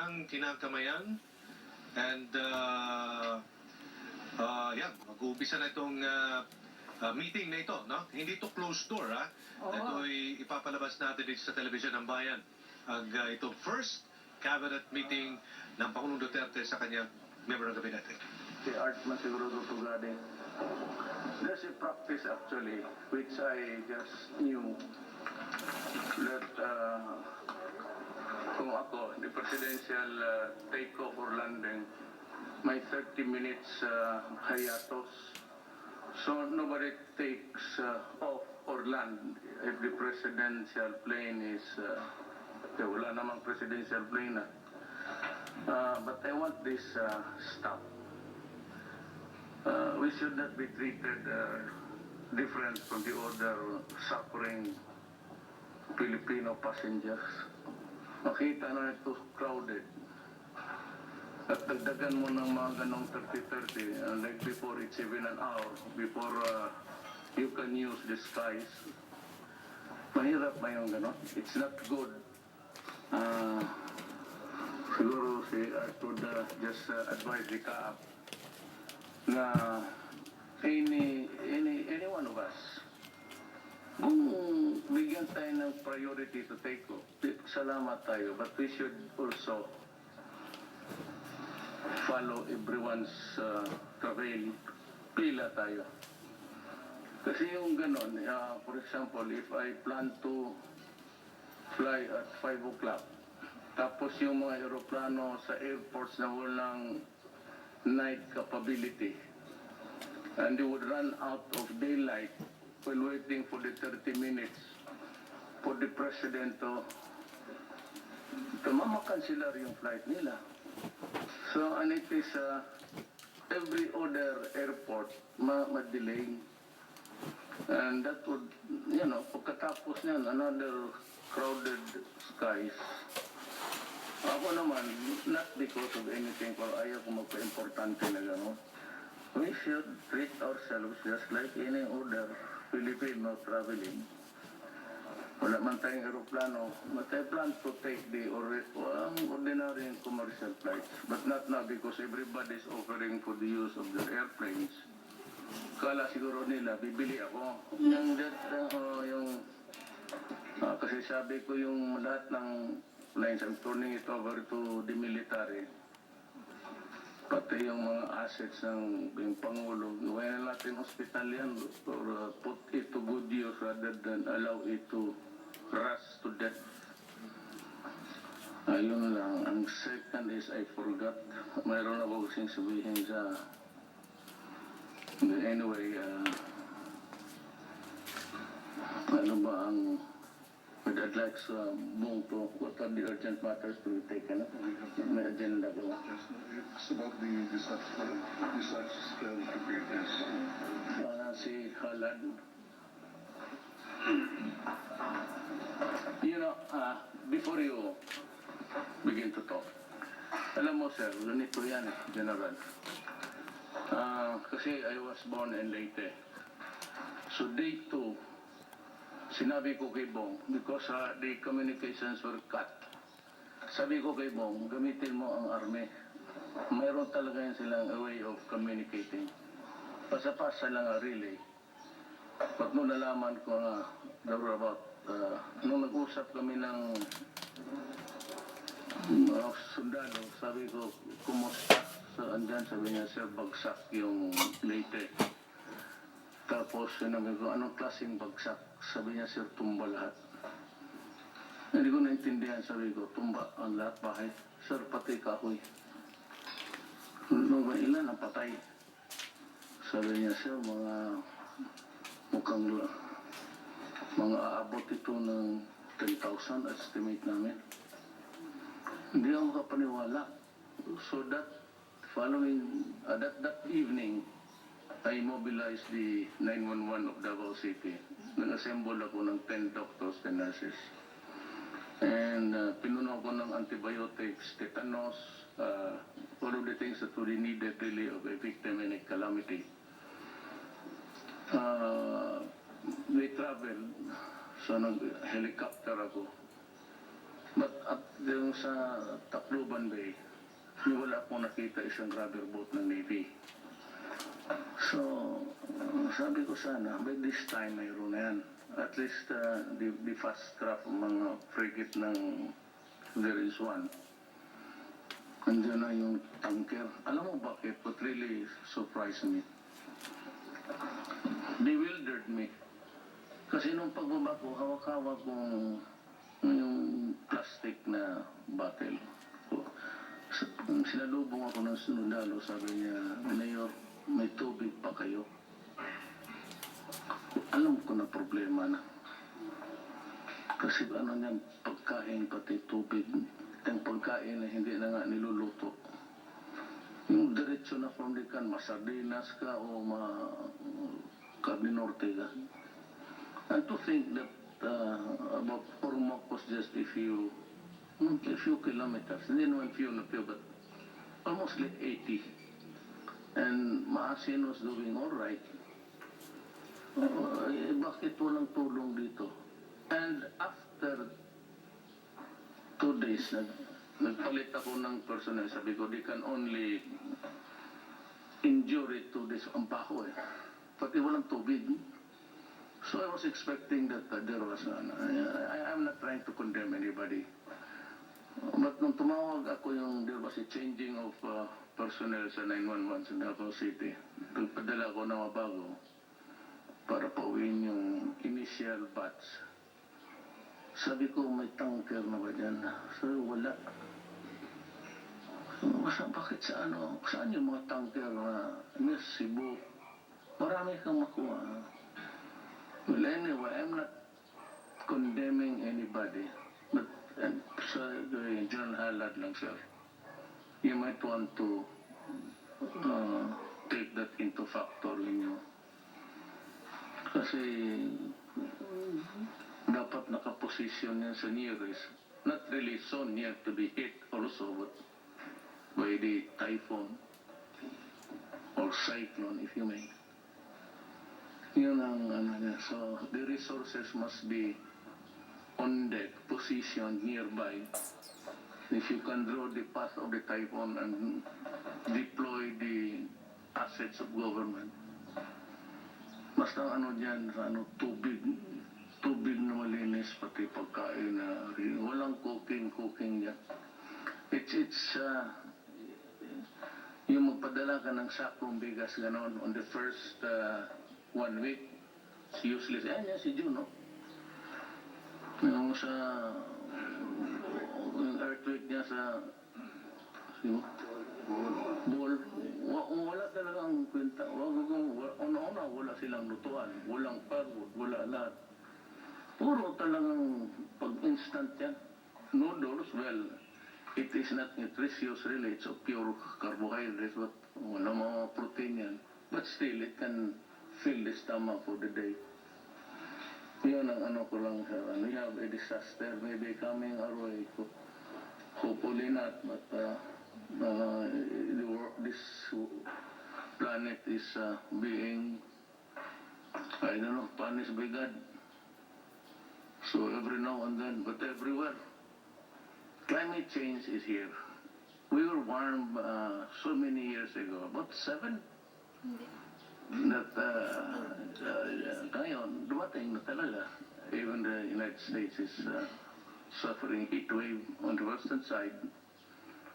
kanyang kinakamayan. And yan, mag-uumpisa na itong meeting na ito, no? Hindi ito closed door, ha? Ito'y ipapalabas natin dito sa television ng bayan. Ang itong first cabinet meeting ng Pangulong Duterte sa kanyang member ng gabinete. The art man siguro tutugadi. There's a practice actually, which I just knew that kung ako, the presidential take-off or landing, may 30 minutes hiatus. So nobody takes off or land if the presidential plane is, wala namang presidential plane na. But I want this stop. We should not be treated different from the other suffering Filipino passengers. Makita na ito crowded. At dagdagan mo ng mga ganong 30-30, like before it's even an hour, before you can use the skies. Mahirap ba yung ganon? It's not good. Siguro I could just advise the CAAP na any one of us, kung bigyan tayo ng priority to take off, salamat tayo, but we should also follow everyone's travel. Pila tayo. Kasi yung ganon, for example, if I plan to fly at 5 o'clock, tapos yung mga aeroplano sa airports na walang night capability, and they would run out of daylight while waiting for the 30 minutes for the president to mamakansilar yung flight nila. So, and it is every other airport ma-delay. And that would, pagkatapos niyan, another crowded skies. Ako naman, not because of anything, pero ayaw ko magpa-importante na gano'n. We should treat ourselves just like any other Filipino traveling. Wala man tayong aeroplano, but I plan to take the ordinary commercial flights. But not now because everybody is offering for the use of their airplanes. Kala siguro nila, bibili ako. Kasi sabi ko yung lahat ng lines, I'm turning it over to the military. Pati yung mga assets ng Pangulo, gawin na natin hospital yan or put it to good use rather than allow it to rust to death. Ayun lang. Ang second is I forgot. Mayroon ako kasing sabihin sa... Anyway, ano ba ang... But I'd like to move to what are the urgent matters to be taken up. May agenda ko. It's about the disaster preparedness. Si Halad. Before you begin to talk, alam mo sir, ganito yan, General. Kasi I was born in Leyte. So day 2, sinabi ko kay Bong, because the communications were cut, sabi ko kay Bong, gamitin mo ang army. Mayroon talaga yan silang a way of communicating. Pasa-pasa lang ang relay. Pag nung nalaman ko na, about, nung nag-usap kami ng sundalo, sabi ko, kumusta? So, andyan, sabi niya, sir, bagsak yung Leyte. Tapos, sinabi ko, anong klaseng bagsak? Sabi niya, sir, tumba lahat. Hindi ko naintindihan, sabi ko, tumba ang lahat bahay. Sir, pati kahoy. Ilan ang patay? Sabi niya, sir, mukhang mga aabot ito ng 10,000 estimate namin. Hindi ako makapaniwala. So that following, that evening, I mobilized the 911 of Davao City. Nag-assemble ako ng 10 doctors and nurses. And pinuno ko ng antibiotics, tetanus, all of the things that were needed really of a victim in a calamity. They traveled, so nag-helicopter ako. But at yung sa Tacloban Bay, ko nakita isang rubber boat ng Navy. So, sabi ko sana, by this time mayroon na yan. At least the fast craft, mga frigate ng there is one. Andiyan na yung tanker. Alam mo bakit? What really surprised me? Bewildered me. Kasi nung pagbaba ko, hawak-hawak kong yung plastic na bottle. Sinalubong ako ng sundalo, sabi niya, Mayor, may tubig pa kayo? Alam ko na problema na. Kasi ano niyan, pagkain pati tubig. Yung pagkain na hindi na nga niluluto. Yung diretso na from the can, masardinas ka o karne norte ka. And to think that about Ormoc was just a few kilometers. Hindi naman few, but almost like 80. And Maasin was doing all right. Bakit walang tulong dito? And after 2 days, nagpalit ako ng personnel. Sabi ko, they can only endure it 2 days. Ang baho eh. Pati walang tubig. So I was expecting that there was, I'm not trying to condemn anybody. But nung tumawag ako there was a changing of personnel sa 911 sa Davao City. Nagpadala ko ng mabago para pauwiin yung initial batch. Sabi ko, may tanker na ba dyan? Sabi, wala. Bakit saan yung mga tanker na Cebu? Marami kang makuha. Well, anyway, I'm not condemning anybody. But sa general halad lang, sir. You might want to take that into factor ninyo. Kasi dapat nakaposisyon yan sa nearest. Not really so near to be hit also, but by the typhoon or cyclone, if you may. Yun ang niya. So, the resources must be on deck, positioned nearby. If you can draw the path of the typhoon and deploy the assets of government. Basta dyan, tubig na malinis, pati pagkain na walang cooking dyan. It's yung magpadala ka ng sakong bigas ganon on the first 1 week, it's useless. Yan si Juno. Yung earthquake niya sa Bohol, wala talagang kwenta. Una-una, wala silang lutuan. Walang firewood, wala lahat. Puro talagang pag-instant yan. Noodles, well, it is not nutritious really. It's a pure carbohydrates, but wala mga protein yan. But still, it can fill the stomach for the day. Yun ang ko lang, sir. We have a disaster maybe coming our way. Hopefully not, but this planet is being, I don't know, punished by God. So every now and then, but everywhere, climate change is here. We were warm so many years ago, about 7. That ngayon, dumating na talaga. Even the United States is suffering heat wave on the western side.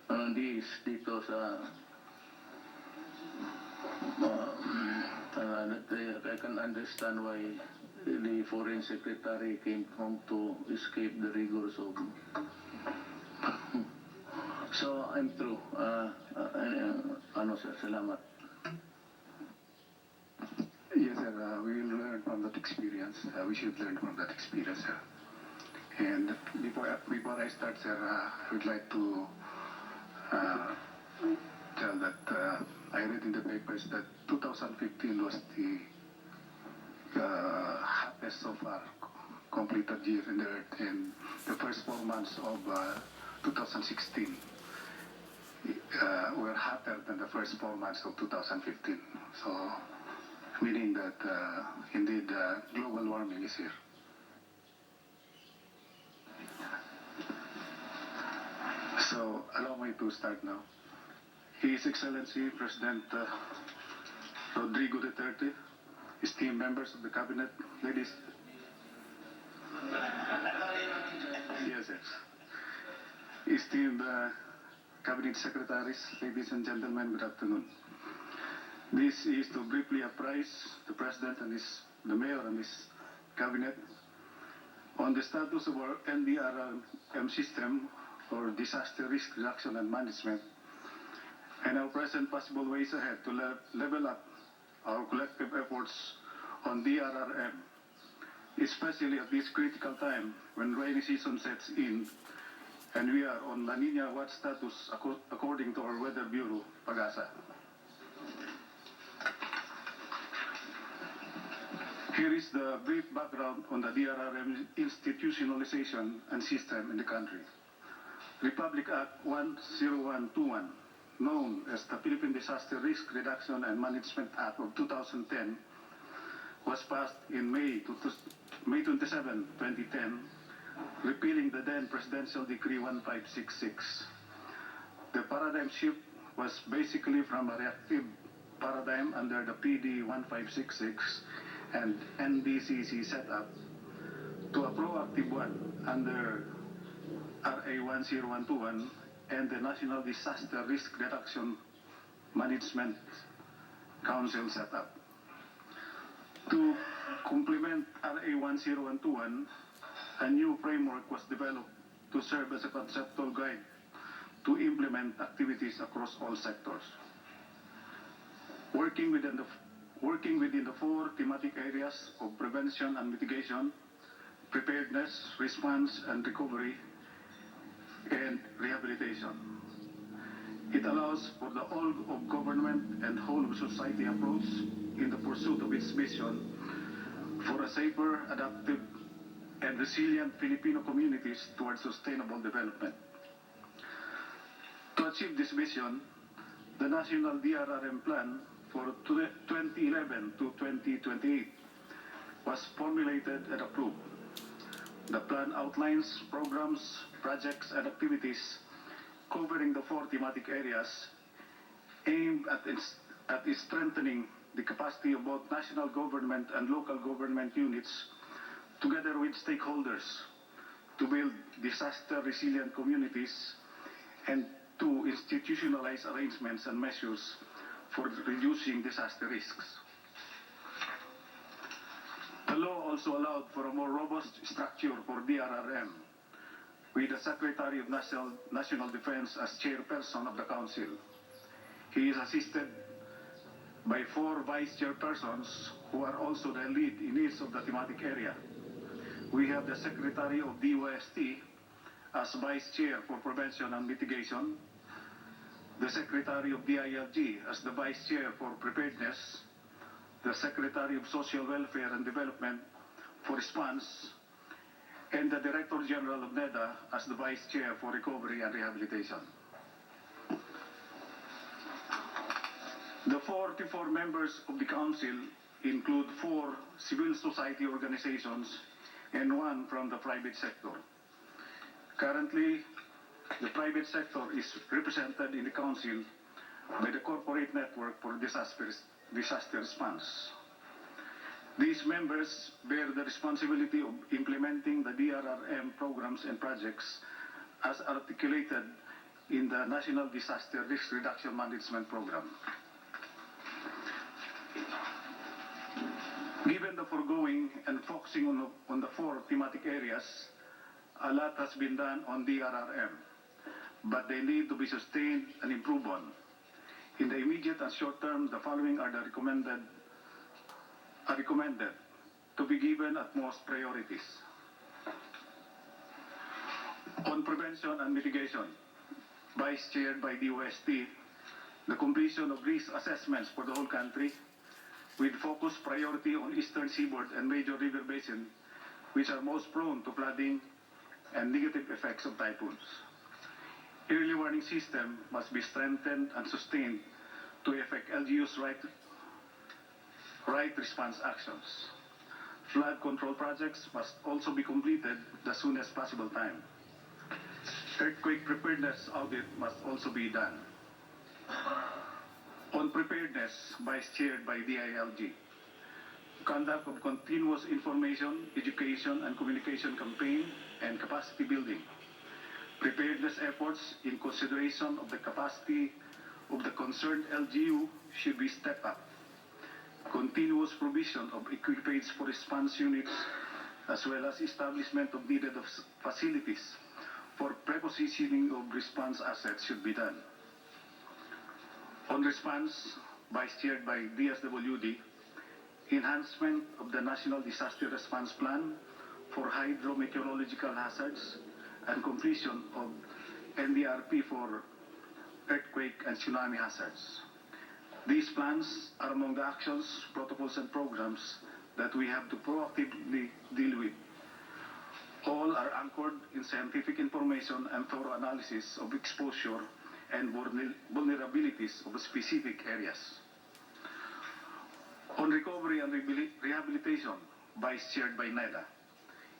And dito sa I can understand why the foreign secretary came home to escape the rigors of so I'm through. Sir, salamat. Yes, sir. We will learn from that experience. We should learn from that experience, sir. And before I start, sir, I would like to tell that I read in the papers that 2015 was the happiest so far completed year in the earth, and the first 4 months of 2016 were hotter than the first 4 months of 2015. So, meaning that indeed global warming is here. So, allow me to start now. His Excellency President Rodrigo Duterte, esteemed members of the cabinet, ladies. Yes. Esteemed cabinet secretaries, ladies and gentlemen, good afternoon. This is to briefly apprise the President and the Mayor and his cabinet on the status of our NDRM system, or Disaster Risk Reduction and Management, and our present possible ways ahead to level up our collective efforts on DRRM, especially at this critical time when rainy season sets in and we are on La Nina watch status according to our Weather Bureau, PAGASA. Here is the brief background on the DRRM institutionalization and system in the country. Republic Act 10121, known as the Philippine Disaster Risk Reduction and Management Act of 2010, was passed in May 27, 2010, repealing the then Presidential Decree 1566. The paradigm shift was basically from a reactive paradigm under the PD 1566 and NDCC setup to a proactive one under RA 10121 and the National Disaster Risk Reduction Management Council setup. To complement RA 10121, a new framework was developed to serve as a conceptual guide to implement activities across all sectors. Working within the four thematic areas of prevention and mitigation, preparedness, response and recovery, and rehabilitation. It allows for the whole of government and whole of society approach in the pursuit of its mission for a safer, adaptive, and resilient Filipino communities towards sustainable development. To achieve this vision, the National DRRM Plan for 2011 to 2028 was formulated and approved. The plan outlines programs, projects, and activities covering the four thematic areas aimed at strengthening the capacity of both national government and local government units, together with stakeholders, to build disaster-resilient communities and to institutionalize arrangements and measures for reducing disaster risks. The law also allowed for a more robust structure for DRRM, with the Secretary of National Defense as chairperson of the Council. He is assisted by 4 vice chairpersons who are also the lead in each of the thematic area. We have the Secretary of DOST as Vice Chair for Prevention and Mitigation, the Secretary of DILG as the Vice Chair for Preparedness, the Secretary of Social Welfare and Development for Response, and the Director General of NEDA as the Vice Chair for Recovery and Rehabilitation. The 44 members of the Council include 4 civil society organizations and 1 from the private sector. Currently, the private sector is represented in the Council by the Corporate Network for Disaster Response. These members bear the responsibility of implementing the DRRM programs and projects as articulated in the National Disaster Risk Reduction Management Program. Given the foregoing and focusing on the 4 thematic areas, a lot has been done on DRRM, but they need to be sustained and improved on. In the immediate and short term, the following are recommended to be given utmost priorities. On prevention and mitigation, vice chaired by DOST, the completion of risk assessments for the whole country, with focus priority on eastern seaboard and major river basin, which are most prone to flooding and negative effects of typhoons. Early warning system must be strengthened and sustained to effect LGU's right response actions. Flood control projects must also be completed the soonest possible time. Earthquake preparedness audit must also be done. On preparedness, vice-chaired by DILG. Conduct of continuous information, education, and communication campaign and capacity building. Preparedness efforts in consideration of the capacity of the concerned LGU should be stepped up. Continuous provision of equipage for response units as well as establishment of needed facilities for prepositioning of response assets should be done. On response, vice-chaired by DSWD, enhancement of the National Disaster Response Plan for hydrometeorological hazards and completion of NDRP for earthquake and tsunami hazards. These plans are among the actions, protocols, and programs that we have to proactively deal with. All are anchored in scientific information and thorough analysis of exposure and vulnerabilities of specific areas. On recovery and rehabilitation, vice-chaired by NEDA,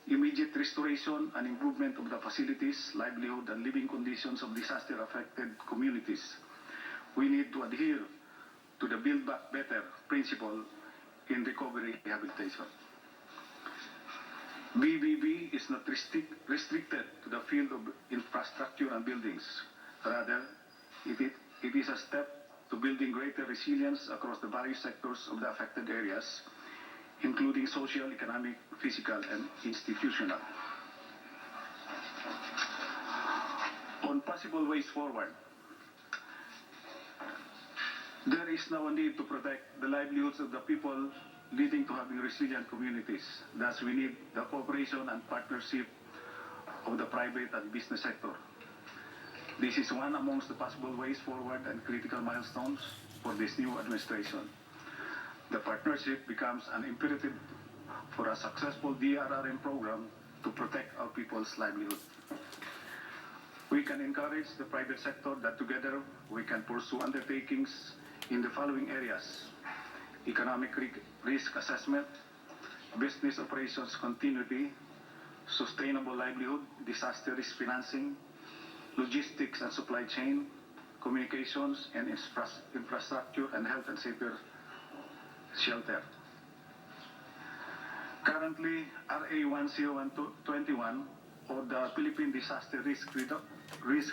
immediate restoration and improvement of the facilities, livelihood, and living conditions of disaster-affected communities. We need to adhere to the Build Back Better principle in recovery rehabilitation. BBB is not restricted to the field of infrastructure and buildings. Rather, it is a step to building greater resilience across the various sectors of the affected areas, including social, economic, physical, and institutional. On possible ways forward, there is now a need to protect the livelihoods of the people, leading to having resilient communities. Thus, we need the cooperation and partnership of the private and business sector. This is one amongst the possible ways forward and critical milestones for this new administration. The partnership becomes an imperative for a successful DRRM program to protect our people's livelihood. We can encourage the private sector that together we can pursue undertakings in the following areas: economic risk assessment, business operations continuity, sustainable livelihood, disaster risk financing, logistics and supply chain, communications and infrastructure, and health and safer shelter. Currently, RA 10121, or the Philippine Disaster Risk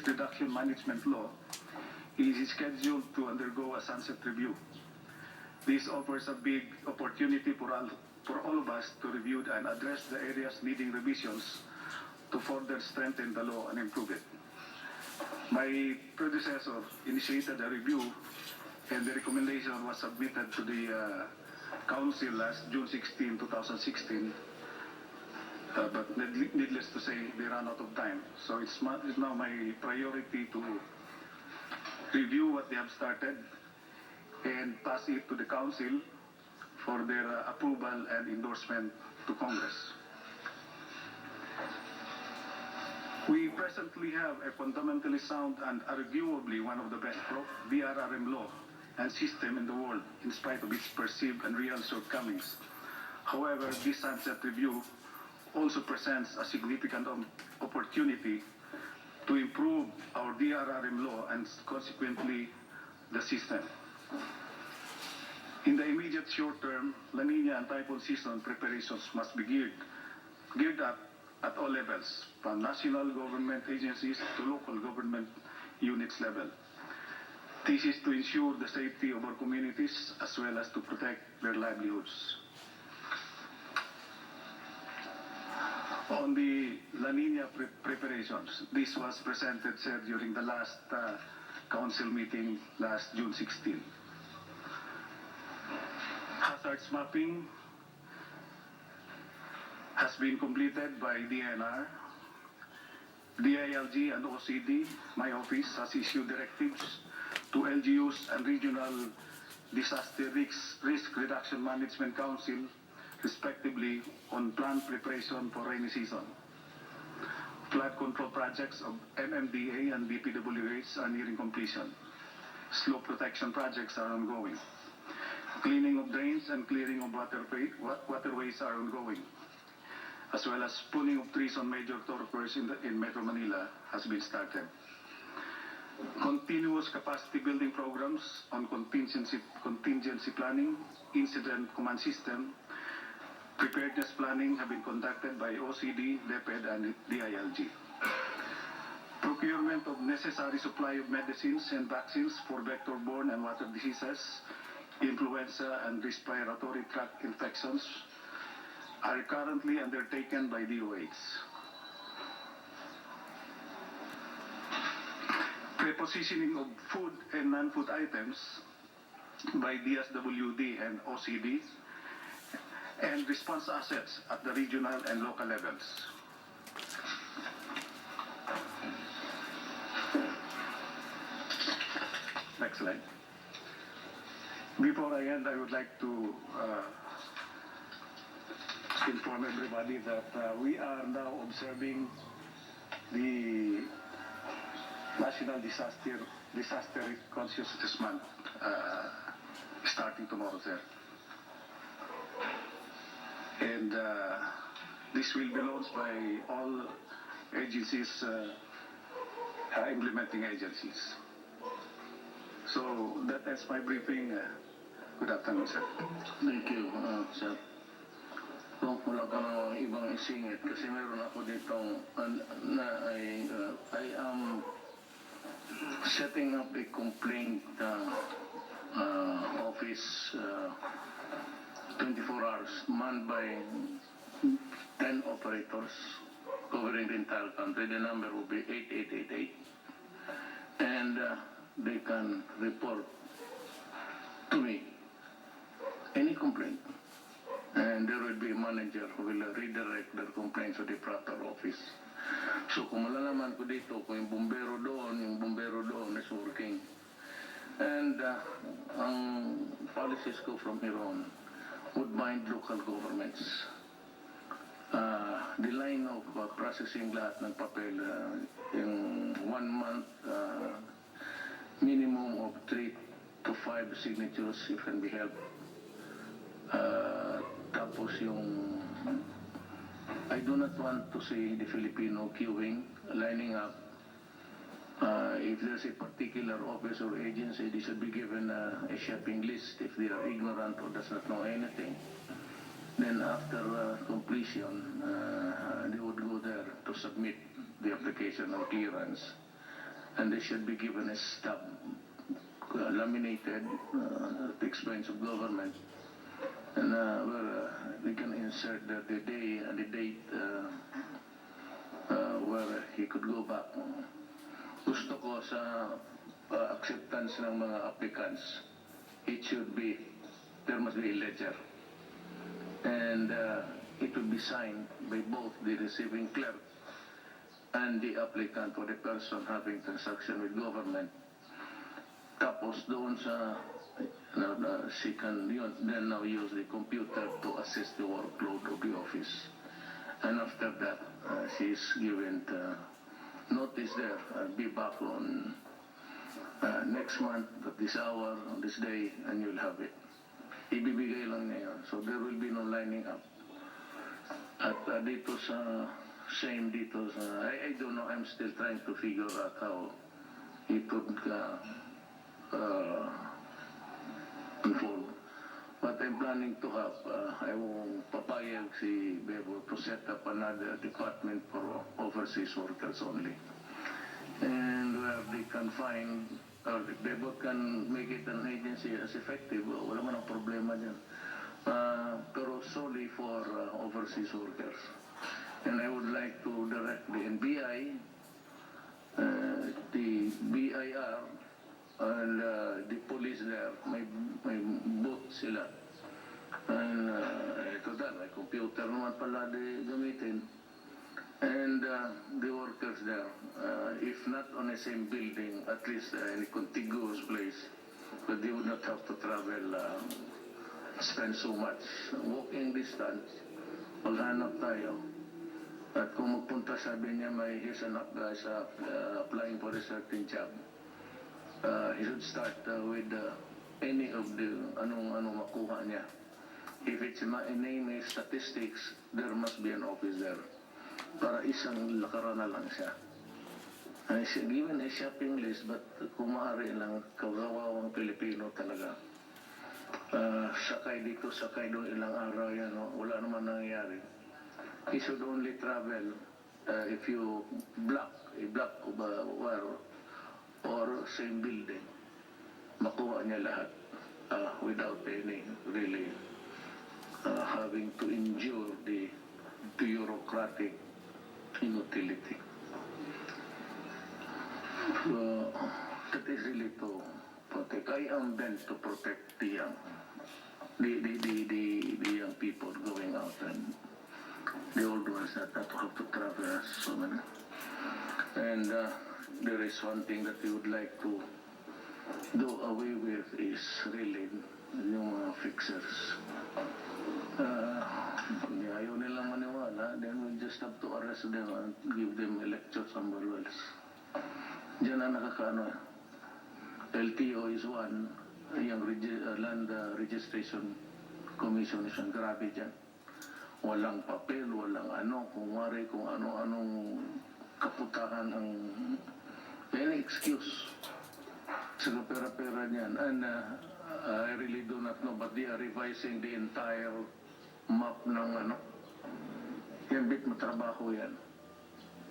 Reduction Management Law, is scheduled to undergo a sunset review. This offers a big opportunity for all of us to review and address the areas needing revisions to further strengthen the law and improve it. My predecessor initiated a review, and the recommendation was submitted to the Council last June 16, 2016. But needless to say, they ran out of time. So it's now my priority to review what they have started and pass it to the Council for their approval and endorsement to Congress. We presently have a fundamentally sound and arguably one of the best DRRM law and system in the world, in spite of its perceived and real shortcomings. However, this sunset review also presents a significant opportunity to improve our DRRM law and consequently the system. In the immediate short term, La Nina and typhoon season preparations must be geared up at all levels, from national government agencies to local government units level. This is to ensure the safety of our communities as well as to protect their livelihoods. On the La Nina preparations, this was presented, sir, during the last council meeting last June 16. Hazards mapping has been completed by DNR. DILG and OCD, my office, has issued directives to LGUs and Regional Disaster Risk Reduction Management Council, respectively, on planned preparation for rainy season. Flood control projects of MMDA and DPWH are nearing completion. Slope protection projects are ongoing. Cleaning of drains and clearing of waterways are ongoing, as well as pruning of trees on major thoroughfares in Metro Manila has been started. continuous capacity building programs on contingency planning, incident command system, preparedness planning have been conducted by OCD, DepEd, and DILG. Procurement of necessary supply of medicines and vaccines for vector-borne and water diseases, influenza, and respiratory tract infections are currently undertaken by DOH. Prepositioning of food and non-food items by DSWD and OCD, and response assets at the regional and local levels. Next slide. Before I end, I would like to inform everybody that we are now observing the National Disaster Consciousness Month starting tomorrow, sir. And this will be launched by all agencies, implementing agencies. So that ends my briefing. Good afternoon, sir. Thank you, sir. Kung wala ka na ibang isingit, kasi meron ako ditong, I am setting up a complaint office 24 hours, manned by 10 operators covering the entire country. The number will be 8888. And they can report to me any complaint. And there will be a manager who will redirect their complaints to the proper office. So kung malalaman ko dito, kung yung bumbero doon is working. And ang policies ko from here on would bind local governments. The line of processing lahat ng papel, yung 1 month, minimum of 3 to 5 signatures, it can be helped. Tapos yung, I do not want to say the Filipino queuing, lining up. If there's a particular office or agency, they should be given a shopping list if they are ignorant or does not know anything. Then after completion, they would go there to submit the application or clearance. And they should be given a stub, laminated at the expense of government. And where they can insert the day and the date where he could go back. Gusto ko sa acceptance ng mga applicants, it should be, there must be a ledger. And it will be signed by both the receiving clerk and the applicant or the person having transaction with government. Tapos doon sa she can then now use the computer to assist the workload of the office. And after that, she is given notice there. I'll be back on next month at this hour, on this day, and you'll have it. Ibibigay lang niya yun. So there will be no lining up. At dito sa, same dito sa, I don't know, I'm still trying to figure out how it would unfold. But I'm planning to have, I will papayag si Bebo to set up another department for overseas workers only. And where they can find, or Bebo can make it an agency as effective, wala man ang problema dyan. Pero solely for overseas workers. And I would like to direct the NBI, the BIR, and the police there, may booth sila. And ito dahil, may computer naman pala di gamitin. And the workers there, if not on the same building, at least in a contiguous place, but they would not have to travel, spend so much. Walking distance, maghanap tayo. At kung magpunta, sabi niya, he's applying for a certain job. He should start with any of the anong makuha niya. If it's a name is statistics, there must be an office there. Para isang lakarana lang siya. Given a shopping list, but kung maaari lang, kagawawang Pilipino talaga. Sakay dito, sakay doon, ilang araw yan, no? Wala naman nangyayari. He should only travel if you a block of or same building. Makuha niya lahat without any really having to endure the bureaucratic inutility. So, that is really to protect. I am bent to protect the young, the young people going out and the old ones that have to travel so many. And there is one thing that we would like to do away with is really yung mga fixers. Pag ayaw nilang maniwala, then we just have to arrest them and give them a lecture somewhere else. Diyan na nakakaano. LTO is one, yung Land Registration Commission is grabe dyan. Walang papel, walang ano, kung ano-anong kaputahan ang any excuse. Sila pera-pera niyan. And I really do not know, but they are revising the entire map ng ano. Yan bit matrabaho yan.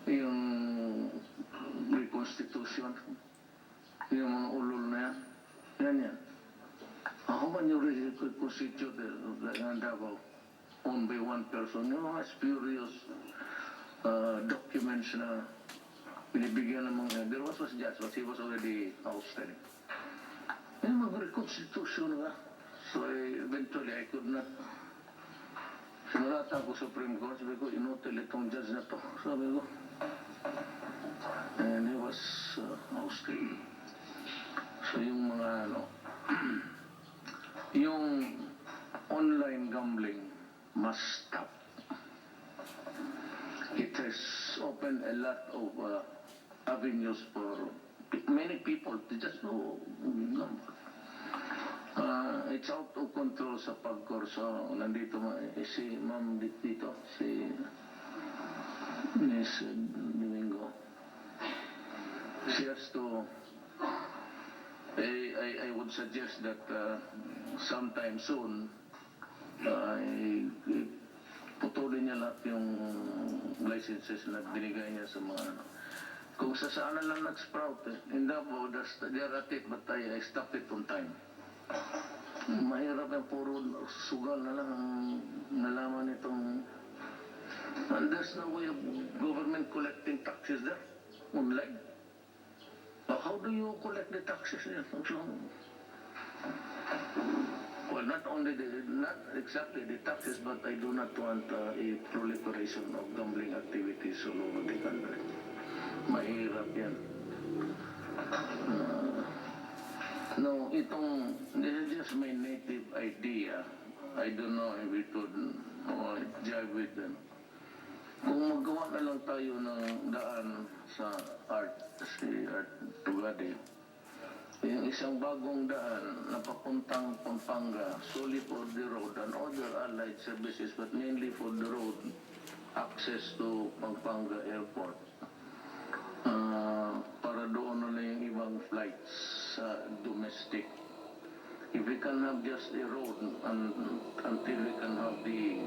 Yung reconstitution, yung mga ulol na yan. Yan. How man you reconstitute the Davao owned by one person? You know, spurious documents na binibigyan ng mga, there was judge, but he was already ousted. Yung mag-reconstitution nga. So eventually I could not. Sinulatan ko Supreme Court, sabi ko, inutil itong judge na to. Sabi ko. And he was ousted. So yung mga ano, yung online gambling must stop. It has opened a lot of avenues for many people to just go gamble. It's out of control sa pagkorso. Nandito si Ma'am dito, si Miss Domingo. She has to, I would suggest that sometime soon, putulin niya lahat yung licenses na binigay niya sa mga ano. Kung sa sana lang nag-sprout, in Davao, they are at it, but I stopped it on time. Mahirap yung puro sugal na lang ang nalaman itong, and there's no way of government collecting taxes there, online. How do you collect the taxes there? Well, not exactly the taxes, but I do not want a proliferation of gambling activities all over the country. Mahirap yan. No, this is just my native idea. I don't know if it would jive with them. Kung magawa na lang tayo ng daan sa Art Tugade, yung isang bagong daan na papuntang Pampanga, solely for the road and other allied services, but mainly for the road access to Pampanga Airport. Para doon na yung ibang flights sa domestic. If we can have just a road until we can have the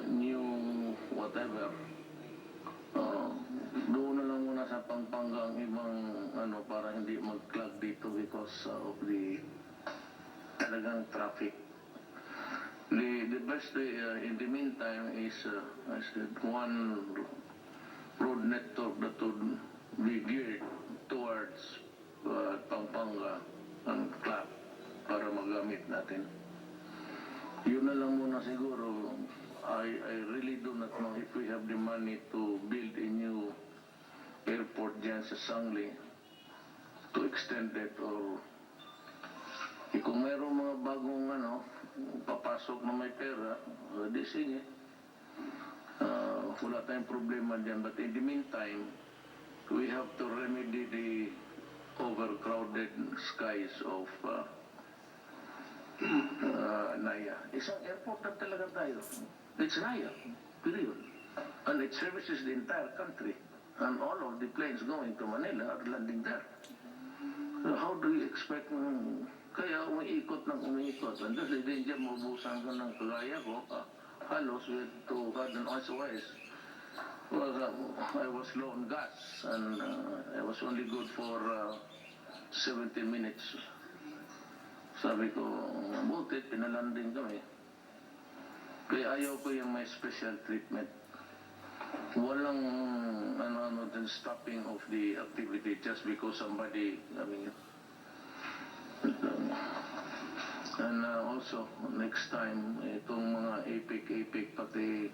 new whatever, doon na lang muna sa Pampanga ang ibang ano para hindi mag-clog dito because of the talagang traffic. The best way in the meantime is I said one road network that would be geared towards Pampanga and Clark para magamit natin. Yun na lang muna siguro. I really do not know if we have the money to build a new airport dyan sa Sangli to extend it or kung mayroong mga bagong papasok na may pera, di sige. Wala tayong problema dyan. But in the meantime, we have to remedy the overcrowded skies of Naya. Isang airport na talaga tayo. It's Naya, period. And it services the entire country. and all of the planes going to Manila are landing there. So how do you expect kaya umiikot ng umiikot. And kasi din dyan mabusan ko ng kagaya ko, halos with to God and SOS. Well, I was low on gas and I was only good for 70 minutes. Sabi ko, mabuti, pinalanding kami. Kaya ayaw ko yung may special treatment. Walang stopping of the activity just because somebody, and also next time itong mga epic pati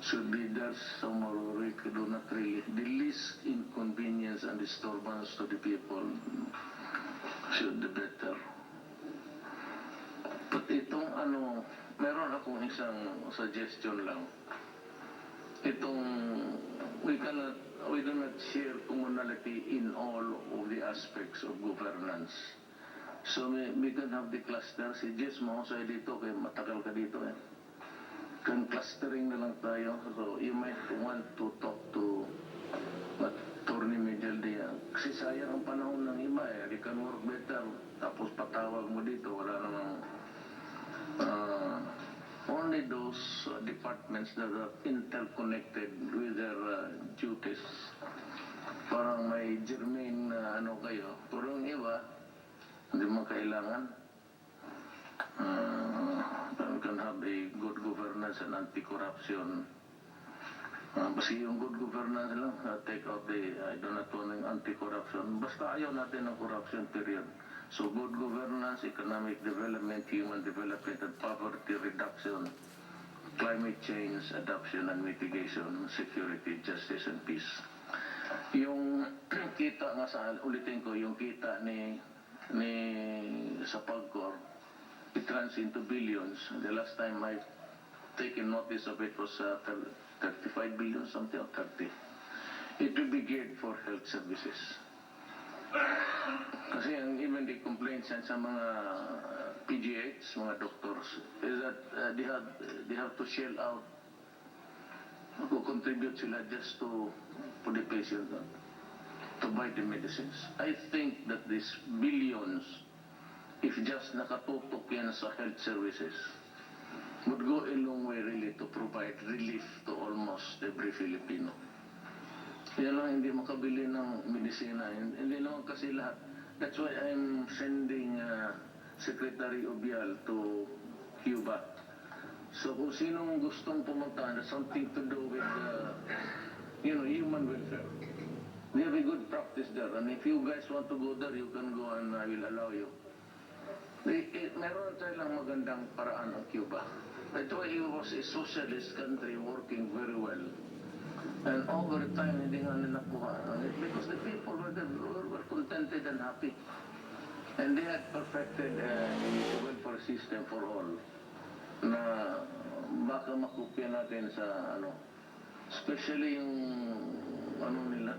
should be there somewhere where we do not really the least inconvenience and disturbance to the people should be better. But itong meron akong isang suggestion lang. Itong we do not share commonality in all of the aspects of governance. So we can have the cluster. Si Jess mahusay dito, kaya matagal ka dito eh. Kan clustering na lang tayo. So you might want to talk to Attorney Dday. Kasi sayang ang panahon ng iba eh. They can work better. Tapos patawag mo dito, wala namang only those departments that are interconnected with their duties. Parang may germane kayo. Pero yung iba, hindi mo kailangan. We can have a good governance and anti-corruption. Basta yung good governance lang, take out I do not want yung anti-corruption. Basta ayaw natin ng corruption, period. So good governance, economic development, human development, and poverty reduction, climate change, adoption and mitigation, security, justice, and peace. Yung kita nga ulitin ko, yung kita ni sa PAGCOR, it runs into billions. The last time I taken notice of it was 35 billion, something or 30. It will be geared for health services. Kasi even the complaints sa mga PGH, mga doctors, is that they have to shell out, contribute sila just to the patient to buy the medicines. I think that these billions, if just nakatutok yan sa health services, would go a long way really to provide relief to almost every Filipino. Kaya lang hindi makabili ng medisina. Hindi naman kasi lahat. That's why I'm sending Secretary Obial to Cuba. So kung sinong gustong pumunta, that's something to do with human welfare. We have a good practice there. And if you guys want to go there, you can go and I will allow you. Meron silang magandang paraan ang Cuba. That's why it was a socialist country working very well. And over time, hindi nga nila nakuha. Because the people were contented and happy. And they had perfected a welfare system for all. Na baka makupya natin sa especially yung nila.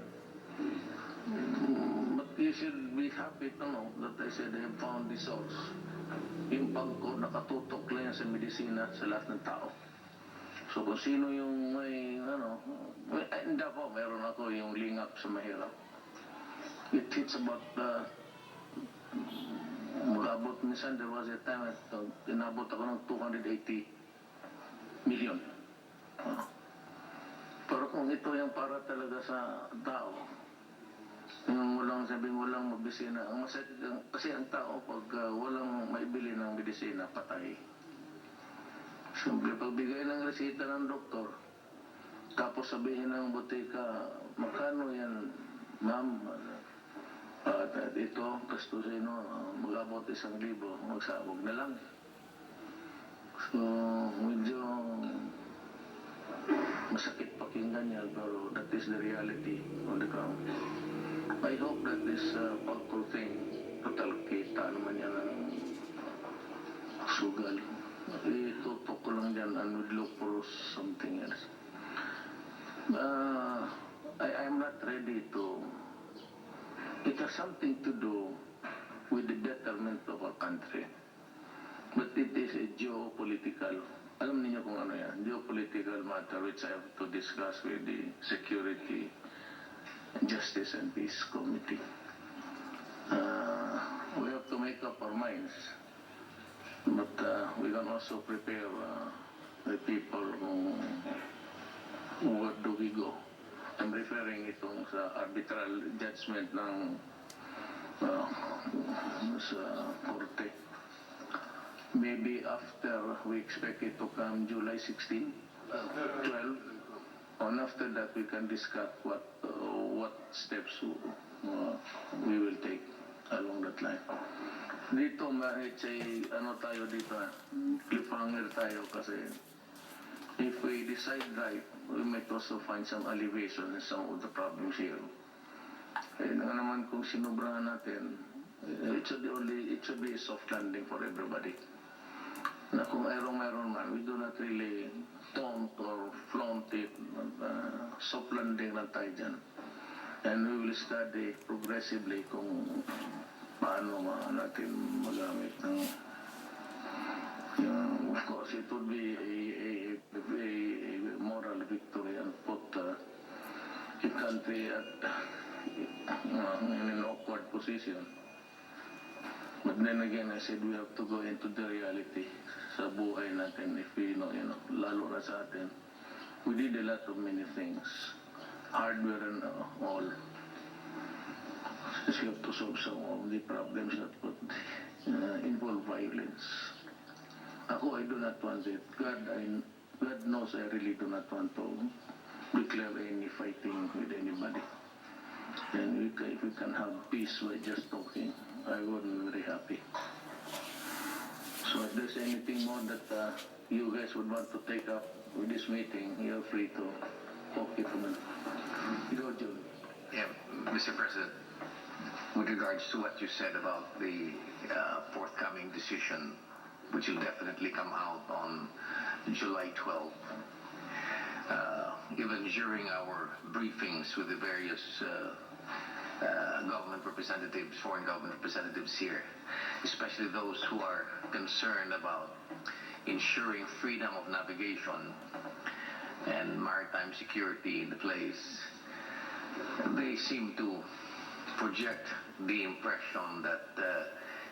But you should be happy to know that I said they have found the source. Yung PAGCOR nakatutok lang yan sa medisina sa lahat ng tao. So kung sino yung may hindi po, meron ako yung lingap sa mahirap. It hits about mag-abot minsan, there was a time inabot ako ng 280 million. Pero kung ito yung para talaga sa tao, yung sabihin mo lang magbisina, kasi ang tao pag walang maibili ng medisina, patay. Siyempre, pagbigay ng resita ng doktor, tapos sabihin ng butika, magkano yan, ma'am? At ito, gastusin mag-abot 1,000, magsabog na lang. So, medyo masakit pakinggan yan, pero that is the reality on the ground. I hope that this PAGCOR thing, total kita naman yan ang sugal. Itutok ko lang dyan and would look for something else. I'm not ready to. It has something to do with the betterment of our country. But it is a geopolitical alam niyo kung ano yan, geopolitical matter which I have to discuss with the Security, Justice and Peace Committee. We have to make up our minds, but we can also prepare the people where do we go. I'm referring itong sa arbitral judgment ng sa korte. Maybe after, we expect it to come July 16, 12, and after that we can discuss what steps we will take along that line. Dito tayo dito, cliffhanger tayo kasi if we decide right, we might also find some alleviation in some of the problems here. Eh, naman kung sinubrahan natin, it should be a soft landing for everybody. Na kung meron man, we do not really taunt or flaunt it, soft landing lang tayo dyan. And we will study progressively kung paano natin magamit ng of course, it would be a moral victory and put the country in an awkward position. But then again, I said we have to go into the reality sa buhay natin. If we know, lalo na sa atin, we did a lot of many things, hardware and all. Since we have to solve some of the problems that would involve violence. Ako, I do not want it. God knows I really do not want to declare any fighting with anybody. And if we can have peace by just talking, I would be very happy. So if there's anything more that you guys would want to take up with this meeting, you're free to talk it from Go, Joe. Yeah, Mr. President, with regards to what you said about the forthcoming decision, which will definitely come out on July 12th, even during our briefings with the various government representatives, foreign government representatives here, especially those who are concerned about ensuring freedom of navigation and maritime security in the place, they seem to project the impression that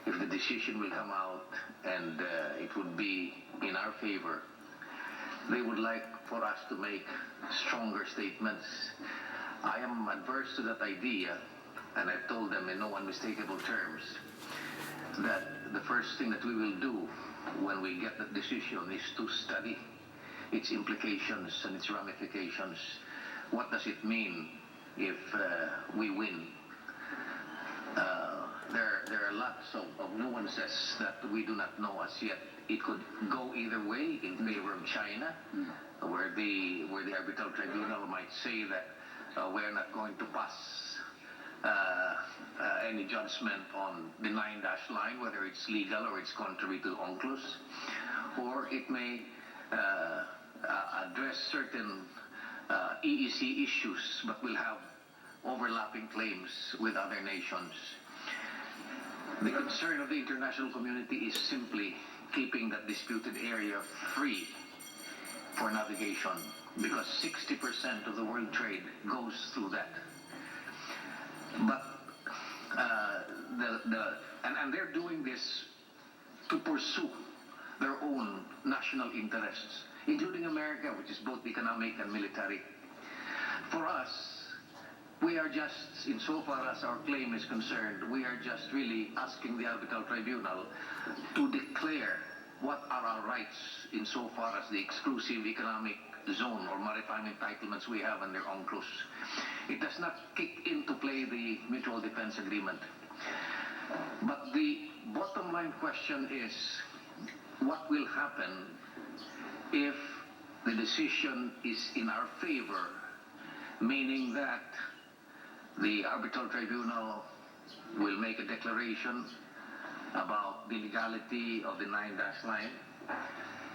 if the decision will come out and it would be in our favor, they would like for us to make stronger statements. I am adverse to that idea, and I've told them in no unmistakable terms that the first thing that we will do when we get that decision is to study its implications and its ramifications. What does it mean if we win? There are lots of nuances that we do not know as yet. It could go either way in favor of China, where the arbitral tribunal might say that we're not going to pass any judgment on the 9-dash line, whether it's legal or it's contrary to UNCLOS, or it may address certain EEC issues, but will have overlapping claims with other nations. The concern of the international community is simply keeping that disputed area free for navigation, because 60% of the world trade goes through that. But and they're doing this to pursue their own national interests, including America, which is both economic and military. For us, we are just, insofar as our claim is concerned, we are just really asking the arbitral tribunal to declare what are our rights insofar as the exclusive economic zone or maritime entitlements we have under UNCLOS. It does not kick into play the mutual defense agreement. But the bottom line question is, what will happen if the decision is in our favor, meaning that the arbitral tribunal will make a declaration about the legality of the 9-dash line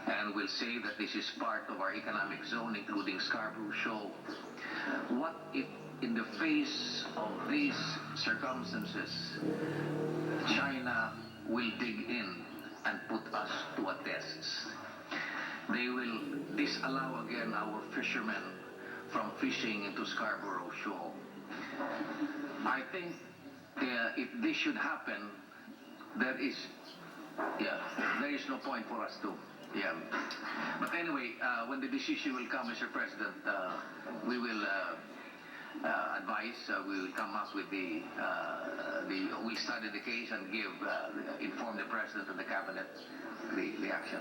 and will say that this is part of our economic zone, including Scarborough Shoal. What if, in the face of these circumstances, China will dig in and put us to a test? they will disallow again our fishermen from fishing into Scarborough Shoal. I think if this should happen, there is no point for us to. Yeah. But anyway, when the decision will come, Mr. President, we will advise. We will come up with we study the case and inform the President and the Cabinet the action.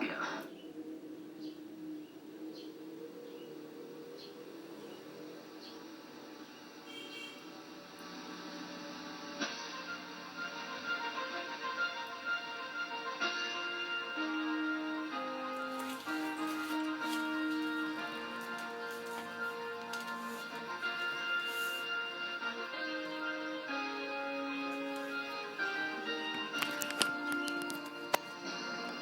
Yeah.